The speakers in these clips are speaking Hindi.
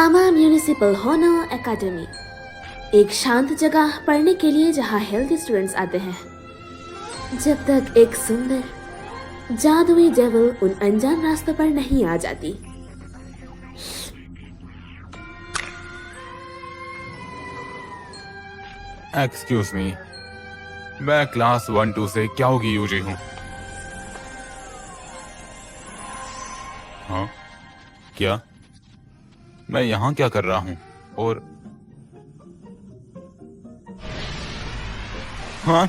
तामा म्यूनिसिपल होनो एकेडमी, एक शांत जगह पढ़ने के लिए जहाँ हेल्दी स्टूडेंट्स आते हैं, जब तक एक सुंदर जादुई डेविल उन अनजान रास्तों पर नहीं आ जाती। एक्सक्यूज मी, मैं क्लास 1-2 से क्या होगी यूजी हूँ। हाँ क्या? मैं यहाँ क्या कर रहा हूँ? और हाँ,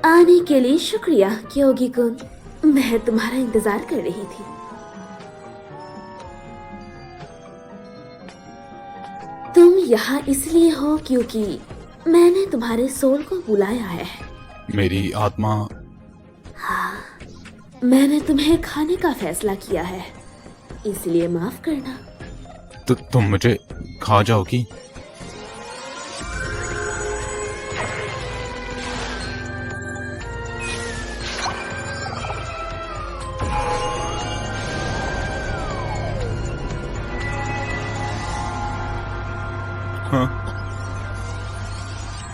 आने के लिए शुक्रिया क्योगी कुन, मैं तुम्हारा इंतजार कर रही थी। तुम यहाँ इसलिए हो क्योंकि मैंने तुम्हारे सोल को बुलाया है। मेरी आत्मा? हाँ, मैंने तुम्हें खाने का फैसला किया है, इसलिए माफ करना। तो तुम मुझे खा जाओगी? हाँ,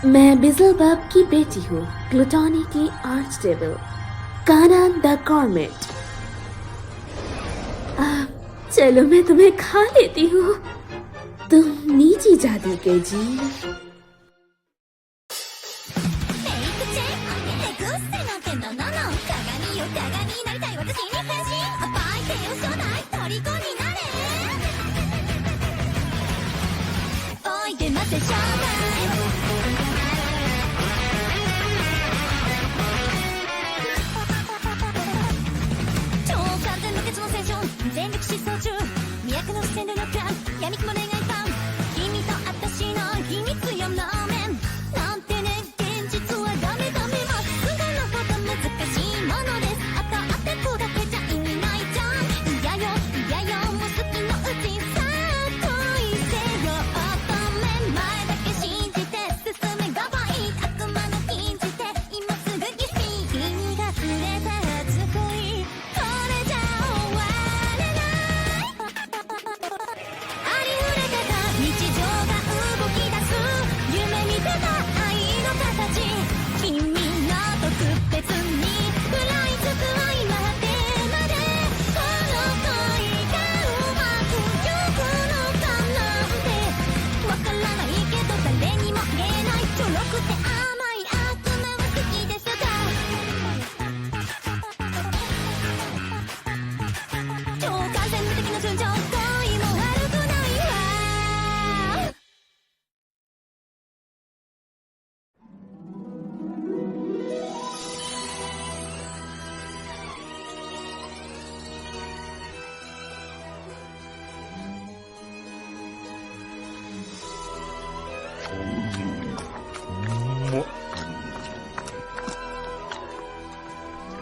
मैं बिज़लबब की बेटी हूँ, ग्लूटोनी की arch devil, Kanan the gourmet. चलो मैं तुम्हें खा लेती हूँ, तुम नीची जाति के जीव।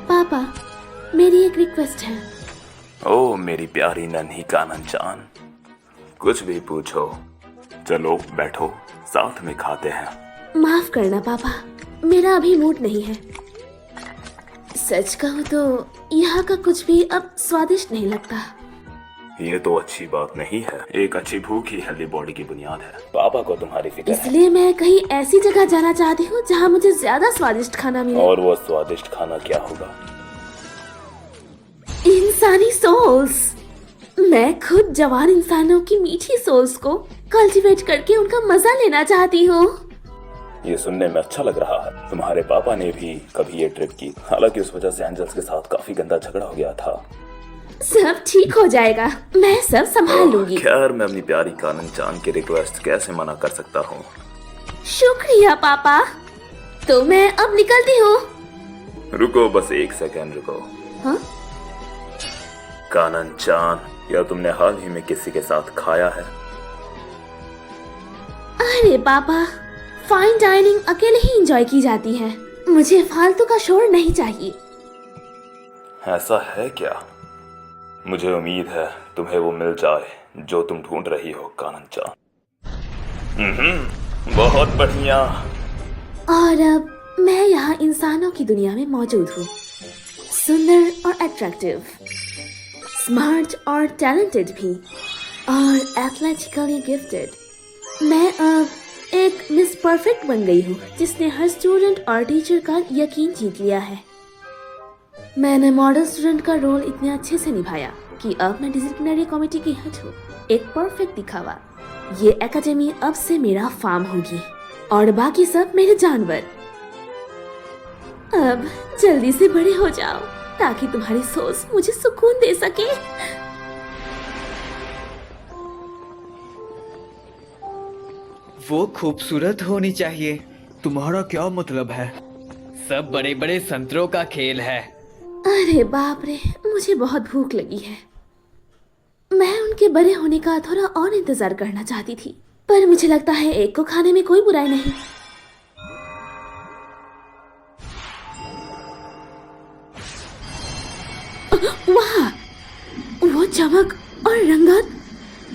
पापा, मेरी एक रिक्वेस्ट है। ओ मेरी प्यारी नन्ही कानन-चान, कुछ भी पूछो। चलो बैठो, साथ में खाते हैं। माफ करना पापा, मेरा अभी मूड नहीं है। सच कहूँ तो यहाँ का कुछ भी अब स्वादिष्ट नहीं लगता। ये तो अच्छी बात नहीं है, एक अच्छी भूख ही हेल्दी बॉडी की बुनियाद है। पापा को तुम्हारी फिक्र है, इसलिए मैं कहीं ऐसी जगह जाना चाहती हूँ जहाँ मुझे ज्यादा स्वादिष्ट खाना मिले। और वो स्वादिष्ट खाना क्या होगा? इंसानी सोल्स। मैं खुद जवान इंसानों की मीठी सोल्स को कल्टीवेट करके उनका मजा लेना चाहती हूँ। ये सुनने में अच्छा लग रहा है। तुम्हारे पापा ने भी कभी ये ट्रिप की, हालांकि उस वजह से एंजल्स के साथ काफी गंदा झगड़ा हो गया था। सब ठीक हो जाएगा, मैं सब संभाल लूंगी। खैर, मैं अपनी प्यारी कानन-चान की रिक्वेस्ट कैसे मना कर सकता हूँ। शुक्रिया पापा, तो मैं अब निकलती हूँ। रुको, बस एक सेकेंड रुको। हाँ? कानन-चान, क्या तुमने हाल ही में किसी के साथ खाया है? अरे पापा, फाइन डाइनिंग अकेले ही एंजॉय की जाती है, मुझे फालतू का शोर नहीं चाहिए। ऐसा है क्या? मुझे उम्मीद है तुम्हें वो मिल जाए जो तुम ढूंढ रही हो कानन-चान। बहुत बढ़िया। और अब मैं यहाँ इंसानों की दुनिया में मौजूद हूँ, सुंदर और अट्रैक्टिव, स्मार्ट और टैलेंटेड भी। और एथलेटिकली गिफ्टेड। मैं अब एक मिस परफेक्ट बन गई हूँ जिसने हर स्टूडेंट और टीचर का यकीन जीत लिया है। मैंने मॉडल स्टूडेंट का रोल इतने अच्छे से निभाया कि अब मैं डिसिप्लिनरी कमेटी की हेड हूँ। एक परफेक्ट दिखावा। ये एकेडमी अब से मेरा फार्म होगी और बाकी सब मेरे जानवर। अब जल्दी से बड़े हो जाओ ताकि तुम्हारी सोच मुझे सुकून दे सके। वो खूबसूरत होनी चाहिए। तुम्हारा क्या मतलब है? सब बड़े बड़े संतरों का खेल है। अरे बाप रे, मुझे बहुत भूख लगी है। मैं उनके बड़े होने का थोड़ा और इंतजार करना चाहती थी, पर मुझे लगता है एक को खाने में कोई बुराई नहीं। वाह, वो चमक और रंगत,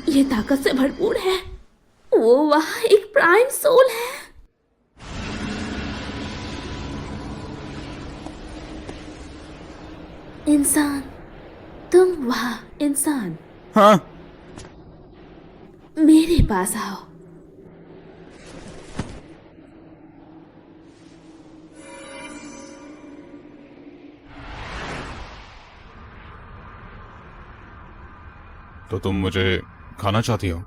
ये ताकत से भरपूर है। वो वाह, एक प्राइम सोल है। इंसान, तुम वहाँ इंसान, हाँ, मेरे पास आओ। तो तुम मुझे खाना चाहती हो?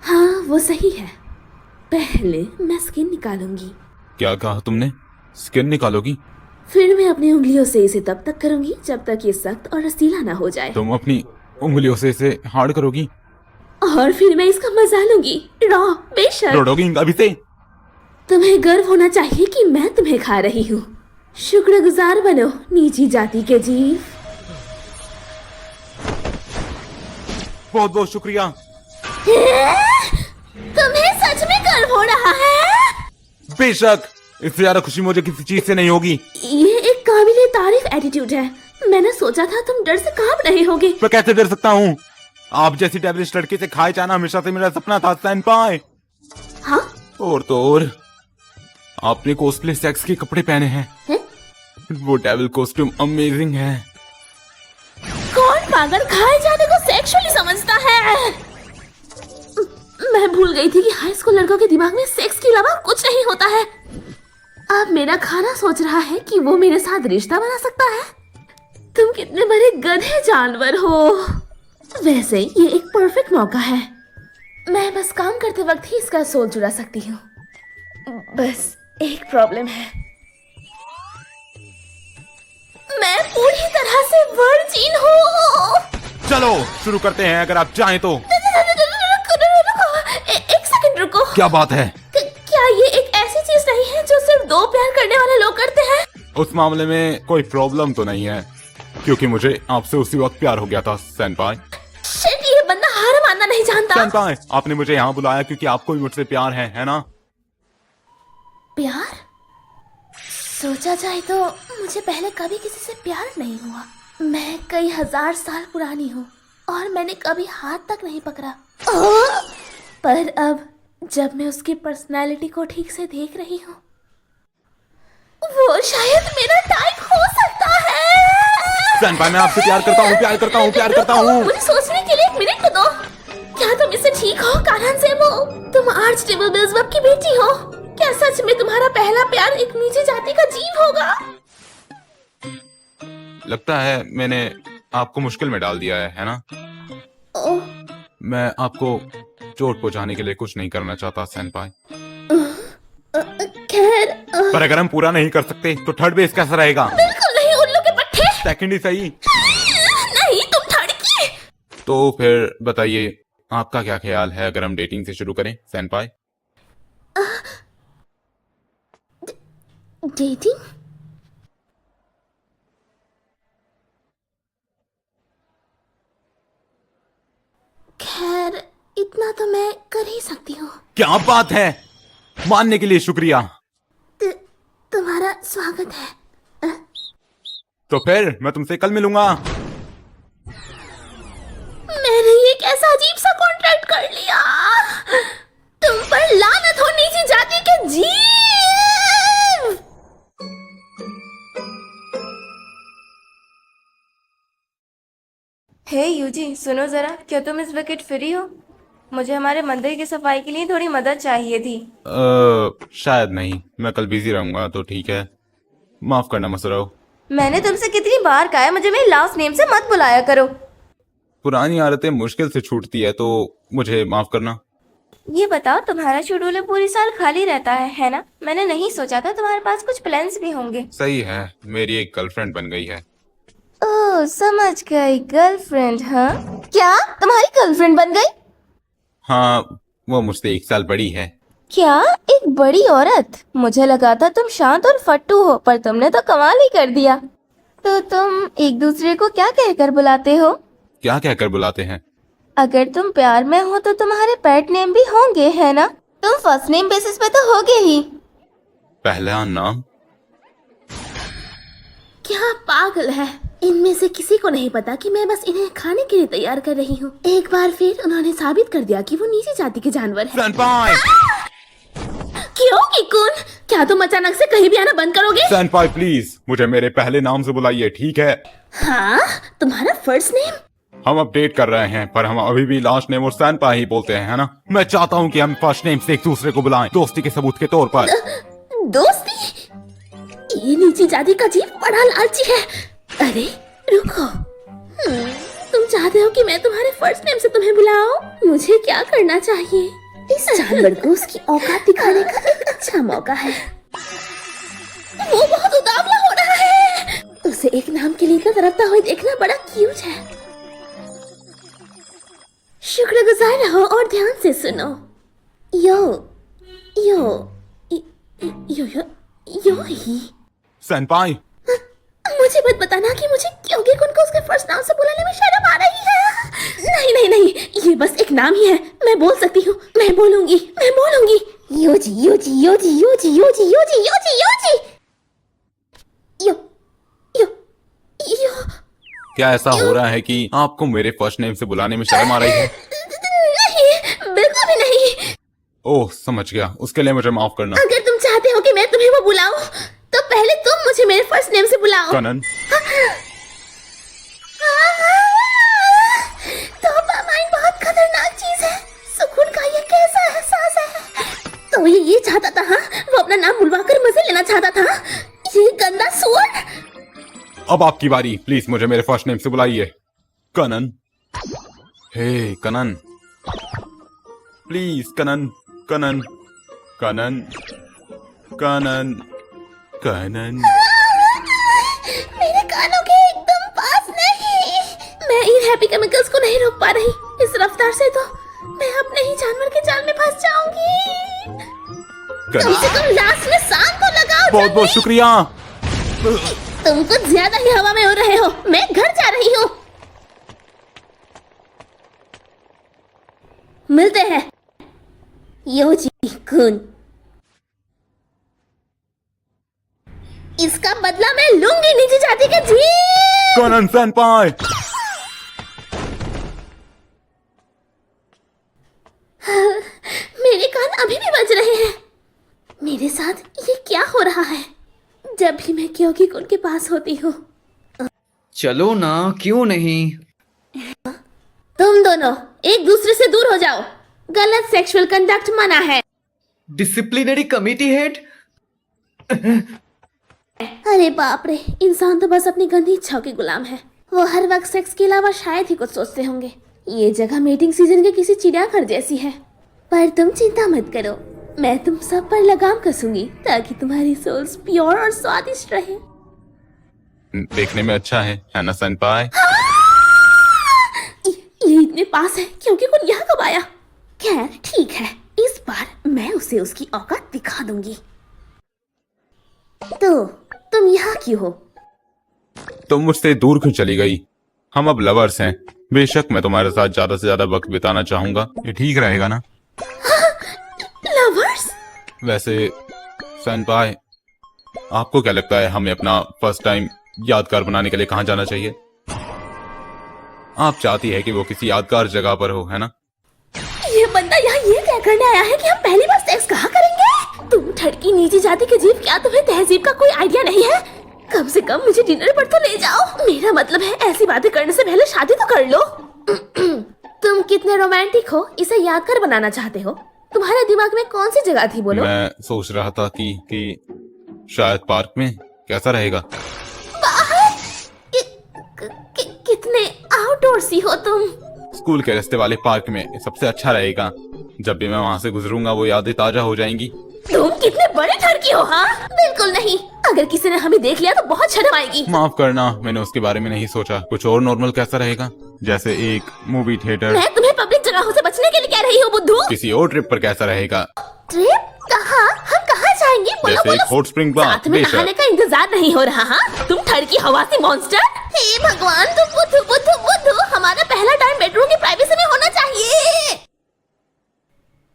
हाँ, वो सही है। पहले मैं स्किन निकालूंगी, क्या कहा तुमने? स्किन निकालोगी? फिर मैं अपनी उंगलियों से इसे तब तक करूंगी जब तक ये सख्त और रसीला ना हो जाए, तुम अपनी उंगलियों से इसे हार्ड करोगी? और फिर मैं इसका मजा लूंगी, रॉ, बेशक। तोड़ोगी अभी से? तुम्हें गर्व होना चाहिए कि मैं तुम्हें खा रही हूँ। शुक्रगुजार बनो नीची जाति के जीव। बहुत बहुत शुक्रिया। तुम्हें सच में गर्व हो रहा है? बेशक, इससे ज्यादा खुशी मुझे किसी चीज से नहीं होगी। ये एक काबिले तारीफ एटीट्यूड है। मैंने सोचा था तुम डर से कांप रहे होगे। मैं कैसे डर सकता हूँ? आप जैसी डेविलिश लड़की से खाए जाना हमेशा से मेरा सपना था, सेनपाई। हाँ? और तो और, आपने कॉस्टली सेक्स के कपड़े पहने हैं। है? वो डेविल कॉस्ट्यूम अमेजिंग है। कौन पागल खाए जाने को सेक्सुअली समझता है? मैं भूल गई थी कि हाई स्कूल लड़कों के दिमाग में सेक्स के अलावा कुछ नहीं होता है। अब मेरा खाना सोच रहा है कि वो मेरे साथ रिश्ता बना सकता है। तुम कितने बड़े गधे जानवर हो। वैसे ये एक परफेक्ट मौका है। मैं बस काम करते वक्त ही इसका सोल चुरा सकती हूँ। बस एक प्रॉब्लम है, मैं पूरी तरह से वर्जिन हूँ। चलो शुरू करते हैं, अगर आप चाहें तो। एक सेकंड रुको। क्या बात है? क्या ये एक ऐसी चीज नहीं है जो सिर्फ दो प्यार करने वाले लोग करते हैं? उस मामले में कोई प्रॉब्लम तो नहीं है, क्योंकि मुझे आपसे उसी वक्त प्यार हो गया था, सेनपाई। शिट, ये बंदा हार मानना नहीं जानता। सेनपाई, आपने मुझे यहाँ बुलाया क्योंकि आपको भी मुझसे प्यार है ना? प्यार? सोचा जाए तो मुझे पहले कभी किसी से प्यार नहीं हुआ। मैं कई हजार साल पुरानी हूँ और मैंने कभी हाथ तक नहीं पकड़ा। पर अब जब मैं उसकी पर्सनालिटी को ठीक से देख रही हूँ, वो शायद मेरा टाइप हो सकता है। सेनपाई, मैं आपसे प्यार करता हूँ, प्यार करता हूँ, प्यार करता हूँ। मुझे सोचने के लिए एक मिनट तो दो। क्या तुम इससे ठीक हो, कानन सेबो? तुम आर्चडेविल बेल्ज़ेबब की बेटी हो। क्या सच में तुम्हारा पहला प्यार एक नीची जाति का जीव होगा? लगता है मैंने आपको मुश्किल में डाल दिया है ना? ओह, मैं आपको चोट पहुंचाने के लिए कुछ नहीं करना चाहता, सेनपाई। खैर, पर अगर हम पूरा नहीं कर सकते तो थर्ड बेस कैसा रहेगा? बिल्कुल नहीं, उल्लू के पट्टे। सेकंड ही सही। नहीं, तुम थर्ड की। तो फिर बताइए, आपका क्या ख्याल है अगर हम डेटिंग से शुरू करें, सेनपाई? डेटिंग? खैर, इतना तो मैं कर ही सकती हूँ। क्या बात है, मानने के लिए शुक्रिया। तुम्हारा स्वागत है। तो फिर मैं तुमसे कल मिलूंगा। मैंने ये कैसा अजीब सा कॉन्ट्रैक्ट कर लिया। तुम पर लानत हो नीची जाति के जीव। हे यूजी, सुनो जरा, क्या तुम इस वक्त फ्री हो? मुझे हमारे मंदिर की सफाई के लिए थोड़ी मदद चाहिए थी। शायद नहीं, मैं कल बिजी रहूंगा तो ठीक है, माफ करना मसराओ। मैंने तुमसे कितनी बार कहा है मुझे मेरे लास्ट नेम से मत बुलाया करो। पुरानी आदतें मुश्किल से छूटती है तो मुझे माफ करना। ये बताओ, तुम्हारा शेड्यूल पूरी साल खाली रहता है ना? मैंने नहीं सोचा था तुम्हारे पास कुछ प्लान्स भी होंगे। सही है, मेरी एक गर्लफ्रेंड बन गई है। ओह, समझ गई, गर्लफ्रेंड। हाँ, क्या तुम्हारी गर्लफ्रेंड बन गई? हाँ, वो मुझसे 1 साल बड़ी है। क्या, एक बड़ी औरत? मुझे लगा था तुम शांत और फट्टू हो, पर तुमने तो कमाल ही कर दिया। तो तुम एक दूसरे को क्या कहकर बुलाते हो? क्या कहकर बुलाते हैं? अगर तुम प्यार में हो तो तुम्हारे पेट नेम भी होंगे, है ना? तुम फर्स्ट नेम बेसिस पे तो होगे ही। पहला नाम? क्या पागल है? इनमें से किसी को नहीं पता कि मैं बस इन्हें खाने के लिए तैयार कर रही हूँ। एक बार फिर उन्होंने साबित कर दिया कि वो नीची जाति के जानवर हैं। सेनपाई! क्यों किकुन? क्या तुम अचानक से कहीं भी आना बंद करोगे? सेनपाई प्लीज, मुझे मेरे पहले नाम से बुलाइए, ठीक है? हाँ, तुम्हारा फर्स्ट नेम? हम अपडेट कर रहे हैं, पर हम अभी भी लास्ट नेम और सेनपाई ही बोलते हैं, है ना? मैं चाहता हूँ कि हम फर्स्ट नेम से एक दूसरे को बुलाएं, दोस्ती के सबूत के तौर पर। दोस्ती? ये नीची जाति का जीव बड़ा लालची है। अरे रुको, तुम चाहते हो कि मैं तुम्हारे फर्स्ट नेम से तुम्हें बुलाऊं? मुझे क्या करना चाहिए? इस जानवर को उसकी औकात दिखाने का एक अच्छा मौका है। वो बहुत उतावला हो रहा है। उसे एक नाम के लिए इतना तड़पता हुआ देखना बड़ा क्यूट है। शुक्रगुजार रहो और ध्यान से सुनो। यो यो यो यो यो ही। सेनपाई! मुझे मत बताना कि मुझे क्योंकि उनको उसके फर्स्ट नाम से बुलाने में शर्म आ रही है। नहीं नहीं नहीं, ये बस एक नाम ही है। मैं बोल सकती हूँ, मैं बोलूंगी। योजी योजी योजी योजी योजी योजी योजी योजी यो यो यो। क्या ऐसा हो रहा है कि आपको मेरे फर्स्ट नेम से बुलाने में शर्म आ रही है? नहीं, बिल्कुल भी नहीं। ओह, समझ गया, उसके लिए मुझे माफ करना। अगर तुम चाहते हो कि मैं तुम्हें वो बुलाऊं, तो पहले तुम मुझे मेरे फर्स्ट नेम से बुलाओ। कनन। डोपामाइन बहुत खतरनाक चीज है। सुकून का ये कैसा एहसास है? तो ये चाहता था, हाँ? वो अपना नाम बुलवाकर मजे लेना चाहता था। ये गंदा सुअर। अब आपकी बारी, प्लीज मुझे मेरे फर्स्ट नेम से बुलाइए। कनन। हे कनन, प्लीज कनन। कनन कनन कनन कनन। मेरे कानों के एकदम पास नहीं। मैं इन हैप्पी केमिकल्स को नहीं रोक पा रही। इस रफ्तार से तो मैं अपने ही जानवर के जाल में फंस जाऊंगी। कम से कम लास्ट में सांप तो लगाओ। बहुत बहुत शुक्रिया। तुम कुछ ज्यादा ही हवा में उड़ रहे हो। मैं घर जा रही हूँ। मिलते हैं योजी कुन। इसका बदला मैं लूंगी नीची जाति के जीव। कनन सेनपाई! मेरे कान अभी भी बज रहे हैं। मेरे साथ ये क्या हो रहा है? जब भी मैं क्योंकि उनके पास होती हूँ। चलो ना, क्यों नहीं? तुम दोनों एक दूसरे से दूर हो जाओ। गलत सेक्सुअल कंडक्ट मना है। Disciplinary committee head. अरे बाप रे, इंसान तो बस अपनी गंदी इच्छाओं के गुलाम है। वो हर वक्त सेक्स के अलावा शायद ही कुछ सोचते होंगे। ये जगह मीटिंग सीजन के किसी चिड़ियाघर जैसी है। पर तुम चिंता मत करो, मैं तुम सब पर लगाम कसूंगी ताकि तुम्हारी सोल्स प्योर और स्वादिष्ट रहे। देखने में अच्छा है ना सेनपाई? ये इतने पास है क्योंकि कौन यहाँ कब आया? खैर ठीक है, इस बार मैं उसे उसकी औकात दिखा दूंगी। तो तुम यहाँ क्यों हो? तुम मुझसे दूर क्यों चली गई? हम अब लवर्स हैं। बेशक मैं तुम्हारे साथ ज्यादा से ज्यादा वक्त बिताना चाहूंगा। ये ठीक रहेगा ना? लवर्स? वैसे सेनपाई, आपको क्या लगता है हमें अपना फर्स्ट टाइम यादगार बनाने के लिए कहाँ जाना चाहिए? आप चाहती है कि वो किसी यादगार जगह पर हो, है ना? ये बंदा यहाँ ये क्या करने आया है कि हम पहली बार सेक्स कहाँ करेंगे? तुम ठड़की नीची जाति के जीव, क्या तुम्हें तहजीब का कोई आइडिया नहीं है? कम से कम मुझे डिनर पर तो ले जाओ। मेरा मतलब है ऐसी बातें करने से पहले शादी तो कर लो। तुम कितने रोमांटिक हो, इसे यादगार बनाना चाहते हो। तुम्हारे दिमाग में कौन सी जगह थी बोलो? मैं सोच रहा था कि शायद पार्क में कैसा रहेगा। कितने आउटडोर्सी हो तुम। स्कूल के रास्ते वाले पार्क में सबसे अच्छा रहेगा। जब भी मैं वहाँ से गुजरूंगा वो यादें ताजा हो जाएंगी। तुम कितने बड़े ठरकी हो। हाँ बिल्कुल नहीं, अगर किसी ने हमें देख लिया तो बहुत शर्म आएगी। माफ करना, मैंने उसके बारे में नहीं सोचा। कुछ और नॉर्मल कैसा रहेगा, जैसे एक मूवी थिएटर। मैं तुम्हें पब्लिक जगहों से बचने के लिए कह रही हूँ बुद्धू। किसी और ट्रिप पर कैसा रहेगा? ट्रिप? कहाँ? हम कहाँ जाएंगे? बोलो जैसे एक बोलो। हॉट स्प्रिंग बार। साथ में बेशक। नहाने का इंतजार नहीं हो रहा। हाँ तुम ठरकी हवासी मॉन्स्टर। हे भगवान, तुम बुद्धू बुद्धू बुद्धू। हमारा पहला टाइम बेडरूम की प्राइवेसी में होना चाहिए।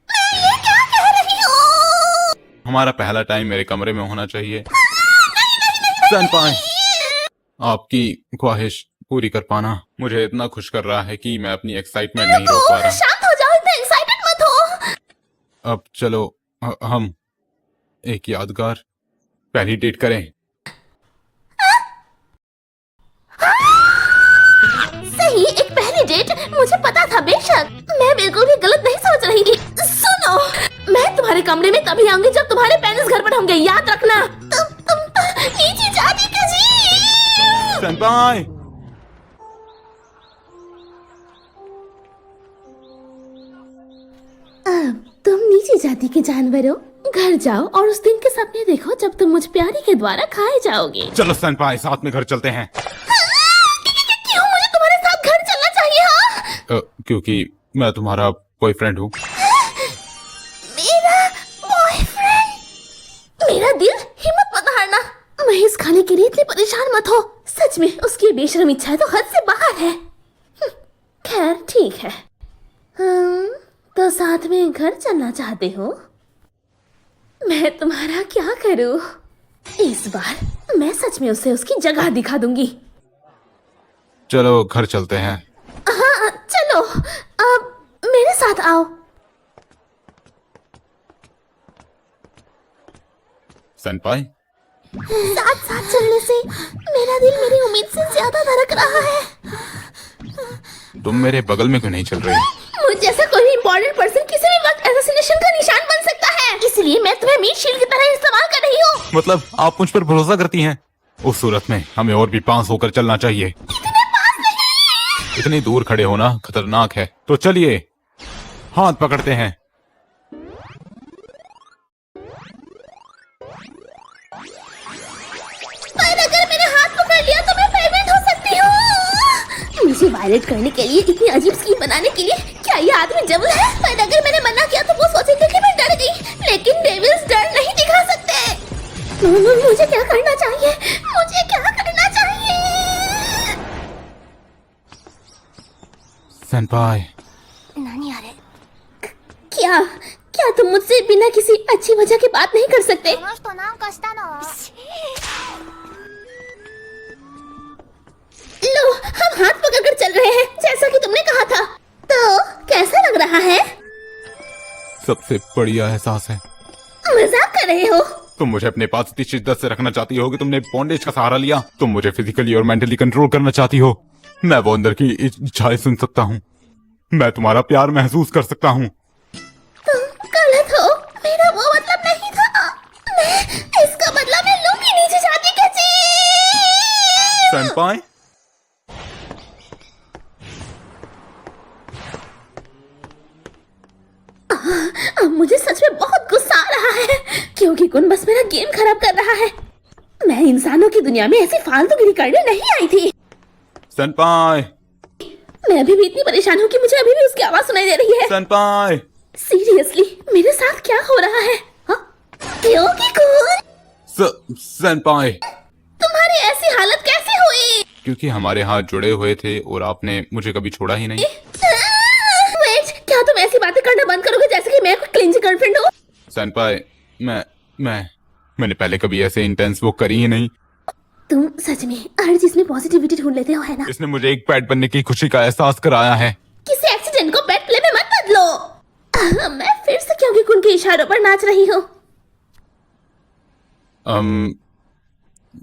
मैं ये क्या कह रही हूँ? हमारा पहला टाइम मेरे कमरे में होना चाहिए। सेनपाई, आपकी ख्वाहिश पूरी कर पाना मुझे इतना खुश कर रहा है कि मैं अपनी एक्साइटमेंट नहीं रोक पा रहा। शांत हो जाओ, इतना एक्साइटेड मत हो। अब चलो हम एक यादगार पहली डेट करें। सही, एक पहली डेट। मुझे पता था, बेशक। मैं बिल्कुल भी गलत नहीं समझ रही थी। सुनो, मैं तुम्हारे कमरे में तभी आऊंगी जब तुम्हारे पेरेंट्स घर पर होंगे, याद रखना। तुम नीचे जाने का जी। सेनपाई, अब तुम नीचे जाति के जानवर हो। घर जाओ और उस दिन के सपने देखो जब तुम मुझ प्यारी के द्वारा खाए जाओगे। चलो सेनपाई, साथ में घर चलते हैं। क्यों मुझे तुम्हारे साथ घर चलना चाहिए? हाँ क्योंकि मैं तुम्हारा बॉयफ्रेंड हूँ। मेरा बॉयफ्रेंड? मेरा दिल, हिम्मत मत हारना। महेश खाने के लिए इतने परेशान मत हो। सच में उसकी बेशरम इच्छा तो हद से बाहर है। खैर ठीक है। तो साथ में घर चलना चाहते हो? मैं तुम्हारा क्या करूं? इस बार मैं सच में उसे उसकी जगह दिखा दूंगी। चलो घर चलते हैं। हाँ चलो, अब मेरे साथ आओ। सेनपाई, साथ साथ चलने से मेरा दिल मेरी उम्मीद से ज्यादा धड़क रहा है। तुम मेरे बगल में क्यों नहीं चल रही? मुझ जैसा कोई इंपॉर्टेंट पर्सन किसी भी वक्त असैसिनेशन का निशान बन सकता है, इसलिए मैं तुम्हें मीट शील्ड की तरह इस्तेमाल कर रही हूँ। मतलब आप मुझ पर भरोसा करती हैं? उस सूरत में हमें और भी पास होकर चलना चाहिए। इतने पास नहीं। इतनी दूर खड़े होना खतरनाक है। तो चलिए हाथ पकड़ते हैं। पर अगर मैंने हाथ पकड़ लिया तो मैं प्रेग्नेंट हो सकती हूँ। मुझे वायलेट करने के लिए इतनी अजीब स्कीम बनाने के लिए क्या ये आदमी डेविल है? पर अगर मैंने मना किया तो वो सोचेंगे कि मैं डर गई, लेकिन डेविल्स डर नहीं दिखा सकते। मुझे क्या करना चाहिए? मुझे क्या करना चाहिए? सेनपाई, क्या क्या तुम मुझसे बिना किसी अच्छी वजह की बात नहीं कर सकते? लो, हम हाथ पकड़कर चल रहे हैं जैसा कि तुमने कहा था। तो कैसा लग रहा है? सबसे बढ़िया एहसास है। मजाक कर रहे हो? तुम मुझे अपने पास इतनी शिद्दत से रखना चाहती हो कि तुमने बॉन्डेज का सहारा लिया। तुम मुझे फिजिकली और मेंटली कंट्रोल करना चाहती हो। मैं वो अंदर की इच्छाएं सुन सकता हूँ। मैं तुम्हारा प्यार महसूस कर सकता हूँ। तुम गलत हो, मेरा वो मतलब नहीं था। मैं इसका बदला मैं लूंगी नीचे जाती कैसे? सेनपाई, अब मुझे सच में बहुत गुस्सा आ रहा है क्योंकि कुन बस मेरा गेम खराब कर रहा है। मैं इंसानों की दुनिया में ऐसी फालतूगिरी करने नहीं आई थी। सेनपाई, मैं अभी भी इतनी परेशान हूँ कि मुझे अभी भी उसकी आवाज सुनाई दे रही है। सेनपाई, सीरियसली मेरे साथ क्या हो रहा है? हाँ? क्योंकि कुन, सेनपाई, तुम्हारी ऐसी हालत कैसे हुई? क्योंकि हमारे हाथ जुड़े हुए थे और आपने मुझे कभी छोड़ा ही नहीं। वेट, क्या तुम ऐसी बातें करना बंद करोगे जैसे कि मैं कोई क्लिंजी गर्लफ्रेंड हूँ? सेनपाई, मैंने पहले कभी ऐसे इंटेंस वो करी ही नहीं। तुम सच में हर चीज में पॉजिटिविटी ढूंढ लेते हो, है ना? इसने मुझे एक पेट बनने की खुशी का एहसास कराया है। किसी एक्सीडेंट को पेट प्ले में मत बदलो। मैं फिर से क्योंकि कुन के इशारों पर नाच रही हूँ।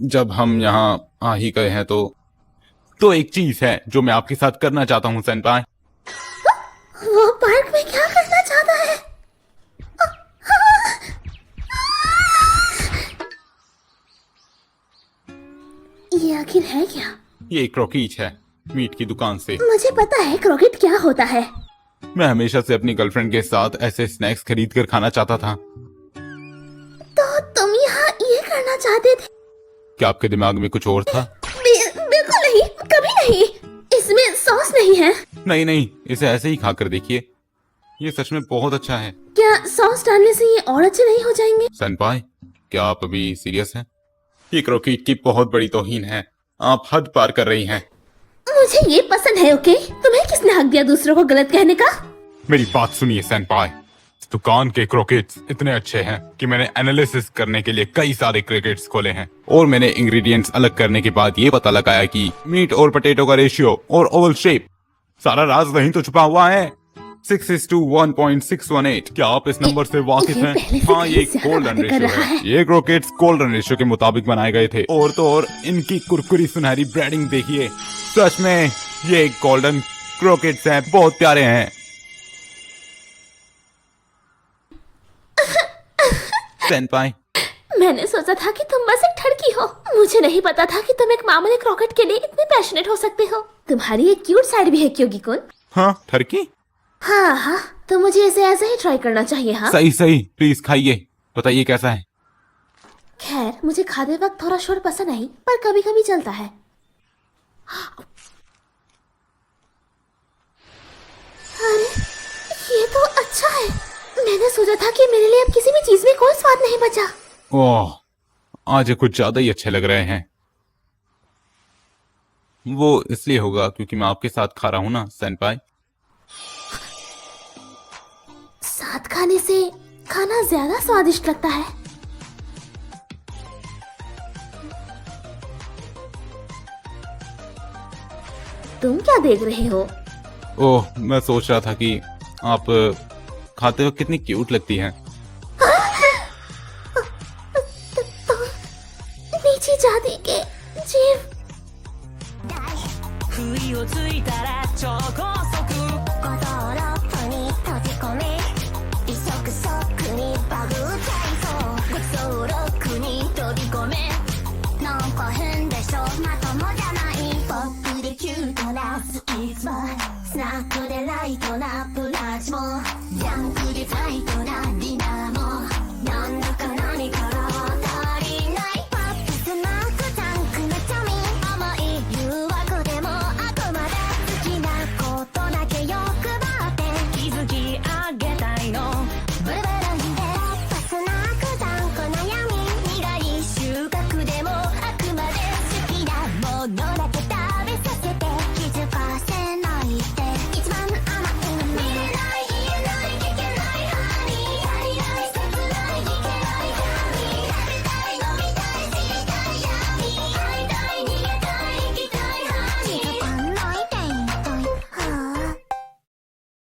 जब हम यहाँ आ ही गए हैं तो एक चीज है जो मैं आपके साथ करना चाहता हूँ सेनपाई। वो पार्क में क्या करना चाहता है? ये आखिर है क्या? ये एक क्रॉकीज है मीट की दुकान से। मुझे पता है क्रॉकेट क्या होता है। मैं हमेशा से अपनी गर्लफ्रेंड के साथ ऐसे स्नैक्स खरीद कर खाना चाहता था। तो तुम यहाँ ये करना चाहते थे? क्या आपके दिमाग में कुछ और था? बिल्कुल नहीं, कभी नहीं। इसमें सॉस नहीं है। नहीं नहीं, इसे ऐसे ही खाकर देखिए, ये सच में बहुत अच्छा है। क्या सॉस डालने से ये और अच्छे नहीं हो जाएंगे? सेनपाई, क्या आप अभी सीरियस हैं? ये क्रॉकेट की बहुत बड़ी तौहीन है, आप हद पार कर रही हैं। मुझे ये पसंद है। ओके, तुम्हें किसने हक दिया दूसरों को गलत कहने का? मेरी बात सुनिए सेनपाई, इस दुकान के क्रॉकेट्स इतने अच्छे हैं कि मैंने एनालिसिस करने के लिए कई सारे क्रॉकेट्स खोले हैं और मैंने इंग्रेडिएंट्स अलग करने के बाद ये पता लगाया कि मीट और पोटैटो का रेशियो और ओवल शेप, सारा राज वहीं तो छुपा हुआ है। 6:1.618। क्या आप इस नंबर से वाकिफ ये हैं? पहले से हाँ, ये कहीं ज्यादा गोल्डन बातें कर रेशियो रहा है। है। ये क्रॉकेट्स गोल्डन रेशियो के मुताबिक बनाए गए थे। और तो और इनकी कुरकुरी सुनहरी ब्रेडिंग देखिए, सच में ये गोल्डन क्रॉकेट्स हैं, बहुत प्यारे हैं। सेनपाई, मैंने सोचा था कि तुम बस एक ठड़की हो। मुझे नहीं पता था कि तुम एक मामूली क्रॉकेट के लिए इतने पैशनेट हो सकते हो। तुम्हारी एक क्यूट साइड भी है क्योंकि कौन? हाँ ठरकी, हाँ हाँ, तो मुझे इसे ऐसे ही ट्राई करना चाहिए। हाँ सही सही, प्लीज खाइए, बताइए कैसा है। खैर, मुझे खाते वक्त थोड़ा शोर पसंद नहीं, पर कभी कभी चलता है। अरे, ये तो अच्छा है। मैंने सोचा था कि मेरे लिए अब किसी भी चीज में कोई स्वाद नहीं बचा। ओह, आज ये कुछ ज्यादा ही अच्छे लग रहे हैं। वो इसलिए होगा क्योंकि मैं आपके साथ खा रहा हूं ना सेनपाई। साथ खाने से खाना ज्यादा स्वादिष्ट लगता है। तुम क्या देख रहे हो? ओह, मैं सोच रहा था कि आप खाते वक्त कितनी क्यूट लगती हैं। नीचे जाती के जीव। 不意をついたら超高速五道6に閉じ込め一足即にバグ体操ごちそうロックに飛び込めなんか変でしょまともじゃないポップでキュートなスイーツもスナックでライトなプラチもジャンクでタイトなディナーもなんだか何から足りないポップスナックジャンクなチャミ甘い誘惑でもあくまで好きなことだけ欲張って気づきあげたいのブルブルンでポップスナックジャンク悩み苦い収穫でもあくまで好きなもの